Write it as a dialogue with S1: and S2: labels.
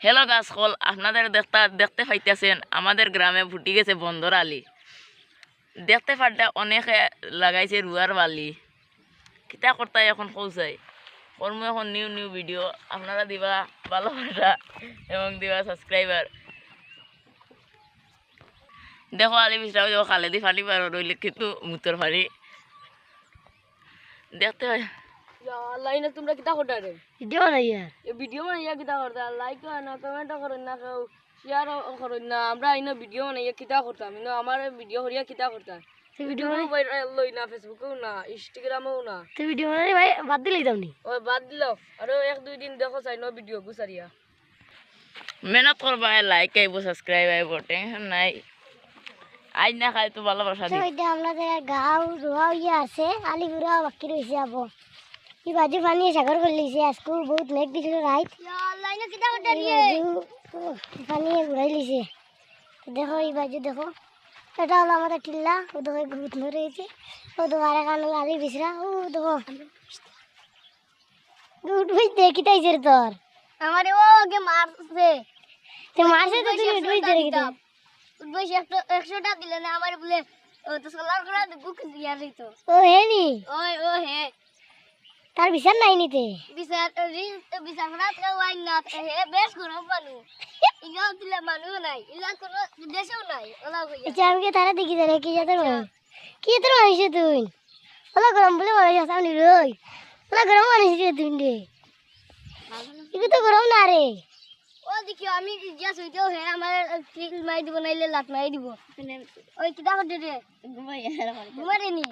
S1: Hello গাছকল, আপনাদের দেখতে পাইতেছেন আমাদের গ্রামে ফুটি গেছে বন্দর আলি। দেখতে পারটা অনেকে লাগাইছে রুয়ার বালি। কিতা করতে এখন পৌঁছাই কর্ম এখন নিউ ভিডিও আপনারা দিবা ভালোবাসা এবং দিবা সাবস্ক্রাইবার। দেখো আলি বিছরাও দেখো খালেদি ফানি পার রইলে কিন্তু মুতর ফানি দেখতে হয়।
S2: লাইনে তোমরা কিতা করতে রে?
S3: ভিডিও বানাই আর
S2: ভিডিও বানাইয়া কিতা করতে? লাইক করে না, কমেন্ট করেন না, কেউ শেয়ার করেন না। আমরা আইনো ভিডিও বানাইয়া কিতা করতাম, কিন্তু আমার ভিডিও করিয়া কিতা করতাম।
S3: ভিডিও
S2: লই না, ফেসবুকেও না, ইনস্টাগ্রামেও না।
S3: ভিডিও বানাই ভাই বাদ দিলেই দাও নি।
S2: ওই বাদ দিল আর 1-2 দিন দেখো চাই ন ভিডিও গুছারিয়া।
S1: মেহনত করবা, লাইক আইব সাবস্ক্রাইব আইব, টেনশন নাই। আজ না খাই তো ভালোবাসা দিই।
S3: ওইটা আমাদের গাঁও রোয়া ইয়ে আছে, আলিপুরা বাকি রয়েছে আবো এই বাজু পানি সাগর করে লিছে। আজকে বহুত মেঘ দিছিল রাইত, লাইনে কিতা করতে রে পানি ঘুরাই লিছে। দেখো এই বাজু দেখো, এটা হলো আমাদের টিল্লা। ও দেখো ঘুট ধরে রয়েছে, ও দেখো আর কান আলি বিছরা। ও দেখো ঘুট বুঝতে কিতাইছে রে তোর? আমারে ও কে মারছে, তে মারছে তো তুই বুঝতে রে কিতা উঠবইছে 100 টাকা দিলে না আমারে বলে ও তো সোলার করে বুক দিয়া রইতো। ও হে নি ওই ও হে তার বিচার নাই নিতে বিচার করা তো ওই না হে বেশ গরম মানু ইগা দিলে মানু নাই ইলা কোন দেশেও নাই ওলা কইয়া। আচ্ছা আমি কি তারা দেখি জানে কি জাতের মানুষ, কি তোর হইছে তুই? ওলা গরম বলে বলে সামনে রই, ওলা গরম মানুষ রে তুই রে, ইগো তো গরম না রে। ও দেখিও আমি যা সইতেও হে আমার ফিল মাই দিব নাইলে লাত মাই দিব। ওই কিটা করতে রে? ঘুমাই নি।